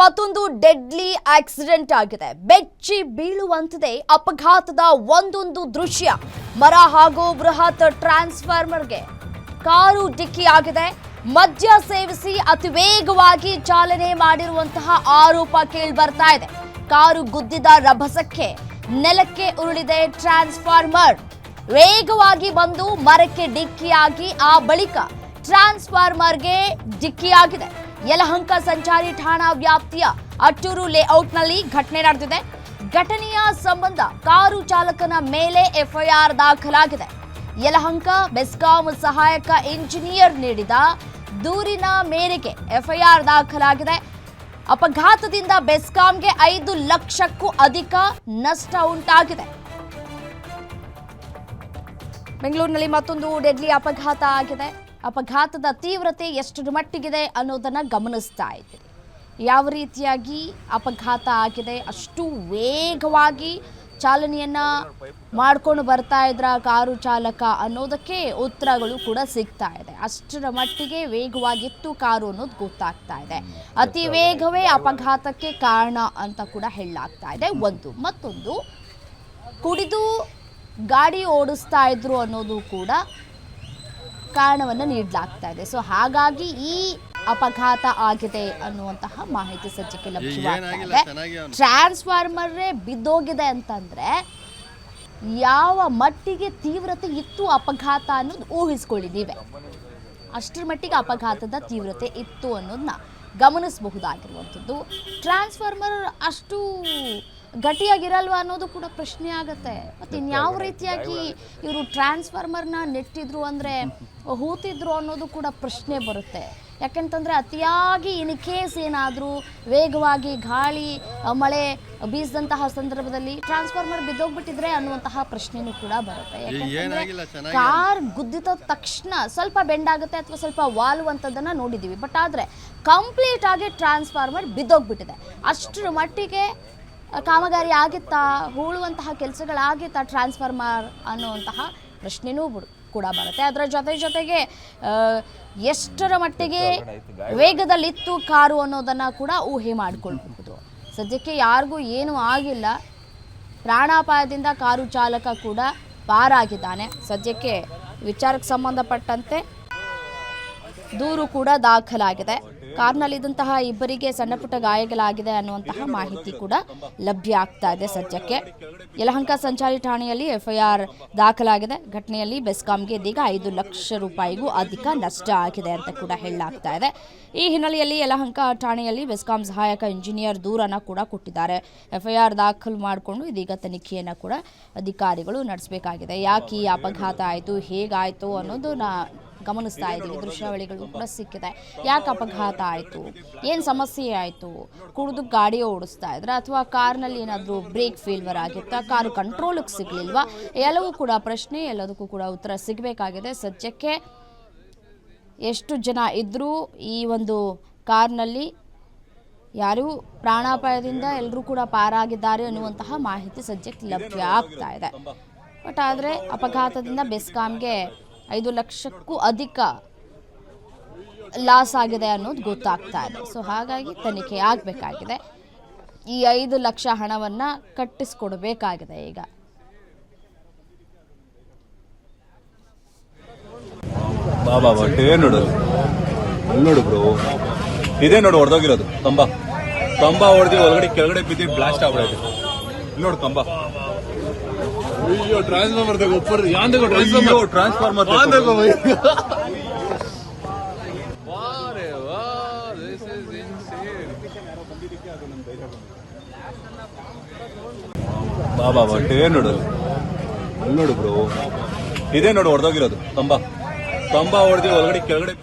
ಮತ್ತೊಂದು deadly accident ಆಗಿದೆ. ಬೆಚ್ಚಿ ಬೀಳುವಂತಿದೆ ಅಪಘಾತದ ಒಂದೊಂದು ದೃಶ್ಯ. ಮರ ಹಾಗೂ ಬೃಹತ್ ಟ್ರಾನ್ಸ್ಫಾರ್ಮರ್ಗೆ ಕಾರು ಡಿಕ್ಕಿಯಾಗಿದೆ. ಮದ್ಯ ಸೇವಿಸಿ ಅತಿ ವೇಗವಾಗಿ ಚಾಲನೆ ಮಾಡಿರುವಂತಹ ಆರೋಪ ಕೇಳಿಬರ್ತಾ ಇದೆ. ಕಾರು ಗುದ್ದಿದ ರಭಸಕ್ಕೆ ನೆಲಕ್ಕೆ ಉರುಳಿದೆ ಟ್ರಾನ್ಸ್ಫಾರ್ಮರ್. ವೇಗವಾಗಿ ಬಂದು ಮರಕ್ಕೆ ಡಿಕ್ಕಿಯಾಗಿ ಆ ಬಳಿಕ ಟ್ರಾನ್ಸ್ಫಾರ್ಮರ್ಗೆ ಡಿಕ್ಕಿಯಾಗಿದೆ. ಯಲಹಂಕ ಸಂಚಾರಿ ಠಾಣಾ ವ್ಯಾಪ್ತಿಯ ಅಟ್ಟೂರು ಲೇಔಟ್ನಲ್ಲಿ ಘಟನೆ ನಡೆದಿದೆ. ಘಟನೆಯ ಸಂಬಂಧ ಕಾರು ಚಾಲಕನ ಮೇಲೆ ಎಫ್ಐಆರ್ ದಾಖಲಾಗಿದೆ. ಯಲಹಂಕ ಬೆಸ್ಕಾಂ ಸಹಾಯಕ ಇಂಜಿನಿಯರ್ ನೀಡಿದ ದೂರಿನ ಮೇರೆಗೆ ಎಫ್ಐಆರ್ ದಾಖಲಾಗಿದೆ. ಅಪಘಾತದಿಂದ ಬೆಸ್ಕಾಂಗೆ 5 ಲಕ್ಷಕ್ಕೂ ಅಧಿಕ ನಷ್ಟ ಉಂಟಾಗಿದೆ. ಬೆಂಗಳೂರಿನಲ್ಲಿ ಮತ್ತೊಂದು ಡೆಡ್ಲಿ ಅಪಘಾತ ಆಗಿದೆ. ಅಪಘಾತದ ತೀವ್ರತೆ ಎಷ್ಟರ ಮಟ್ಟಿಗಿದೆ ಅನ್ನೋದನ್ನ ಗಮನಿಸ್ತಾ ಇದ್ದೀರಿ. ಯಾವ ರೀತಿಯಾಗಿ ಅಪಘಾತ ಆಗಿದೆ, ಅಷ್ಟು ವೇಗವಾಗಿ ಚಾಲನೆಯನ್ನ ಮಾಡ್ಕೊಂಡು ಬರ್ತಾ ಇದ್ರ ಕಾರು ಚಾಲಕ ಅನ್ನೋದಕ್ಕೆ ಉತ್ತರಗಳು ಕೂಡ ಸಿಗ್ತಾ ಇದೆ. ಅಷ್ಟರ ಮಟ್ಟಿಗೆ ವೇಗವಾಗಿತ್ತು ಕಾರು ಅನ್ನೋದು ಗೊತ್ತಾಗ್ತಾ ಇದೆ. ಅತಿ ವೇಗವೇ ಅಪಘಾತಕ್ಕೆ ಕಾರಣ ಅಂತ ಕೂಡ ಹೇಳಲಾಗ್ತಾ ಇದೆ. ಮತ್ತೊಂದು ಕುಡಿದು ಗಾಡಿ ಓಡಿಸ್ತಾ ಇದ್ರು ಅನ್ನೋದು ಕೂಡ ಕಾರಣವನ್ನು ನೀಡಲಾಗ್ತಾ ಇದೆ. ಸೊ ಹಾಗಾಗಿ ಈ ಅಪಘಾತ ಆಗಿದೆ ಅನ್ನುವಂತಹ ಮಾಹಿತಿ ಸದ್ಯಕ್ಕೆ ಲಭ್ಯವಾಗ್ತಾ ಇದೆ. ಟ್ರಾನ್ಸ್ಫಾರ್ಮರೇ ಬಿದ್ದೋಗಿದೆ ಅಂತಂದ್ರೆ ಯಾವ ಮಟ್ಟಿಗೆ ತೀವ್ರತೆ ಇತ್ತು ಅಪಘಾತ ಅನ್ನೋದು ಊಹಿಸ್ಕೊಳ್ಳಿ ನೀವೇ. ಅಷ್ಟರ ಮಟ್ಟಿಗೆ ಅಪಘಾತದ ತೀವ್ರತೆ ಇತ್ತು ಅನ್ನೋದನ್ನ ಗಮನಿಸಬಹುದಾಗಿರುವಂಥದ್ದು. ಟ್ರಾನ್ಸ್ಫಾರ್ಮರ್ ಅಷ್ಟು ಗಟ್ಟಿಯಾಗಿರಲ್ವ ಅನ್ನೋದು ಕೂಡ ಪ್ರಶ್ನೆ ಆಗುತ್ತೆ. ಮತ್ತು ಇನ್ಯಾವ ರೀತಿಯಾಗಿ ಇವರು ಟ್ರಾನ್ಸ್ಫಾರ್ಮರ್ನ ನೆಟ್ಟಿದ್ರು ಅಂದರೆ ಹೂತಿದ್ರು ಅನ್ನೋದು ಕೂಡ ಪ್ರಶ್ನೆ ಬರುತ್ತೆ. ಯಾಕೆಂತಂದರೆ ಅತಿಯಾಗಿ ಇನ್ ಕೇಸ್ ಏನಾದರೂ ವೇಗವಾಗಿ ಗಾಳಿ ಮಳೆ ಬೀಸಿದಂತಹ ಸಂದರ್ಭದಲ್ಲಿ ಟ್ರಾನ್ಸ್ಫಾರ್ಮರ್ ಬಿದ್ದೋಗ್ಬಿಟ್ಟಿದ್ರೆ ಅನ್ನುವಂತಹ ಪ್ರಶ್ನೆನೂ ಕೂಡ ಬರುತ್ತೆ. ಯಾಕೆಂತಂದರೆ ಕಾರ್ ಗುದ್ದಿದ ತಕ್ಷಣ ಸ್ವಲ್ಪ ಬೆಂಡ್ ಆಗುತ್ತೆ ಅಥವಾ ಸ್ವಲ್ಪ ವಾಲುವಂಥದ್ದನ್ನು ನೋಡಿದ್ದೀವಿ. ಬಟ್ ಆದರೆ ಕಂಪ್ಲೀಟ್ ಆಗಿ ಟ್ರಾನ್ಸ್ಫಾರ್ಮರ್ ಬಿದ್ದೋಗ್ಬಿಟ್ಟಿದೆ. ಅಷ್ಟರ ಮಟ್ಟಿಗೆ ಕಾಮಗಾರಿ ಆಗಿತ್ತಾ, ಹೂಳುವಂತಹ ಕೆಲಸಗಳಾಗಿತ್ತಾ ಟ್ರಾನ್ಸ್ಫಾರ್ಮರ್ ಅನ್ನುವಂತಹ ಪ್ರಶ್ನೆನೂ ಕೂಡ ಬರುತ್ತೆ. ಅದರ ಜೊತೆಗೆ ಎಷ್ಟರ ಮಟ್ಟಿಗೆ ವೇಗದಲ್ಲಿತ್ತು ಕಾರು ಅನ್ನೋದನ್ನು ಕೂಡ ಊಹೆ ಮಾಡಿಕೊಳ್ಬಹುದು. ಸದ್ಯಕ್ಕೆ ಯಾರಿಗೂ ಏನೂ ಆಗಿಲ್ಲ. ಪ್ರಾಣಾಪಾಯದಿಂದ ಕಾರು ಚಾಲಕ ಕೂಡ ಪಾರಾಗಿದ್ದಾನೆ. ಸದ್ಯಕ್ಕೆ ವಿಚಾರಕ್ಕೆ ಸಂಬಂಧಪಟ್ಟಂತೆ ದೂರು ಕೂಡ ದಾಖಲಾಗಿದೆ. ಕಾರ್ನಲ್ಲಿದ್ದಂತಹ ಇಬ್ಬರಿಗೆ ಸಣ್ಣ ಪುಟ್ಟ ಗಾಯಗಳಾಗಿದೆ ಅನ್ನುವಂತಹ ಮಾಹಿತಿ ಕೂಡ ಲಭ್ಯ ಆಗ್ತಾ ಇದೆ. ಸದ್ಯಕ್ಕೆ ಯಲಹಂಕ ಸಂಚಾರಿ ಠಾಣೆಯಲ್ಲಿ ಎಫ್ಐಆರ್ ದಾಖಲಾಗಿದೆ. ಘಟನೆಯಲ್ಲಿ ಬೆಸ್ಕಾಂಗೆ ಇದೀಗ 5 ಲಕ್ಷ ರೂಪಾಯಿಗೂ ಅಧಿಕ ನಷ್ಟ ಆಗಿದೆ ಅಂತ ಕೂಡ ಹೇಳಲಾಗ್ತಾ ಇದೆ. ಈ ಹಿನ್ನೆಲೆಯಲ್ಲಿ ಯಲಹಂಕ ಠಾಣೆಯಲ್ಲಿ ಬೆಸ್ಕಾಂ ಸಹಾಯಕ ಇಂಜಿನಿಯರ್ ದೂರನ್ನ ಕೂಡ ಕೊಟ್ಟಿದ್ದಾರೆ. ಎಫ್ಐಆರ್ ದಾಖಲು ಮಾಡಿಕೊಂಡು ಇದೀಗ ತನಿಖೆಯನ್ನು ಕೂಡ ಅಧಿಕಾರಿಗಳು ನಡೆಸಬೇಕಾಗಿದೆ. ಯಾಕೆ ಈ ಅಪಘಾತ ಆಯಿತು, ಹೇಗಾಯಿತು ಅನ್ನೋದು ಗಮನಿಸ್ತಾ ಇದ್ದೀವಿ. ದೃಶ್ಯಾವಳಿಗಳು ಕೂಡ ಸಿಕ್ಕಿದೆ. ಯಾಕೆ ಅಪಘಾತ ಆಯಿತು, ಏನು ಸಮಸ್ಯೆ ಆಯಿತು, ಕುಡಿದು ಗಾಡಿ ಓಡಿಸ್ತಾ ಇದ್ರೆ ಅಥವಾ ಕಾರ್ನಲ್ಲಿ ಏನಾದರೂ ಬ್ರೇಕ್ ಫೇಲ್ವರ್ ಆಗಿತ್ತಾ, ಕಾರು ಕಂಟ್ರೋಲಿಗೆ ಸಿಗಲಿಲ್ವಾ, ಎಲ್ಲವೂ ಕೂಡ ಪ್ರಶ್ನೆ, ಎಲ್ಲದಕ್ಕೂ ಕೂಡ ಉತ್ತರ ಸಿಗಬೇಕಾಗಿದೆ. ಸದ್ಯಕ್ಕೆ ಎಷ್ಟು ಜನ ಇದ್ದರೂ ಈ ಒಂದು ಕಾರ್ನಲ್ಲಿ ಯಾರೂ ಪ್ರಾಣಾಪಾಯದಿಂದ ಎಲ್ಲರೂ ಕೂಡ ಪಾರಾಗಿದ್ದಾರೆ ಅನ್ನುವಂತಹ ಮಾಹಿತಿ ಸದ್ಯಕ್ಕೆ ಲಭ್ಯ ಆಗ್ತಾ ಇದೆ. ಬಟ್ ಆದರೆ ಅಪಘಾತದಿಂದ ಬೆಸ್ಕಾಂಗೆ 5 ಲಕ್ಷಕ್ಕೂ ಅಧಿಕ ಲಾಸ್ ಆಗಿದೆ ಅನ್ನೋದು ಗೊತ್ತಾಗ್ತಾ ಇದೆ. ಸೊ ಹಾಗಾಗಿ ತನಿಖೆ ಆಗಬೇಕಾಗಿದೆ. ಈ 5 ಲಕ್ಷ ಹಣವನ್ನು ಕಟ್ಟಿಸ್ಕೊಡ್ಬೇಕಾಗಿದೆ. ಈಗ ಬಾಬಾ ನೋಡು ನೋಡು ಬ್ರೋ, ಇದೇ ನೋಡು ಹೊಡೆದೋಗಿರೋದು ಕಂಬ ಹೊಡೆದಿ ಒಳಗಡೆ ಕೆಳಗಡೆ ಬಿದ್ದು ಬ್ಲಾಸ್ಟ್ ಆಗ್ಬಿಡೋದು. ನೋಡು ಕಂಬ. ट्रांसफार्मर देखो ऊपर, यहाँ देखो ट्रांसफार्मर देखो भाई। ಬಾಬಾ ನೋಡು ನೋಡು ಬ್ರೋ, ಇದೇ ನೋಡು ಹೊಡೆದೋಗಿರೋದು ಕಂಬ ಹೊಡೆದಿ ಒಳಗಡೆ ಕೆಳಗಡೆ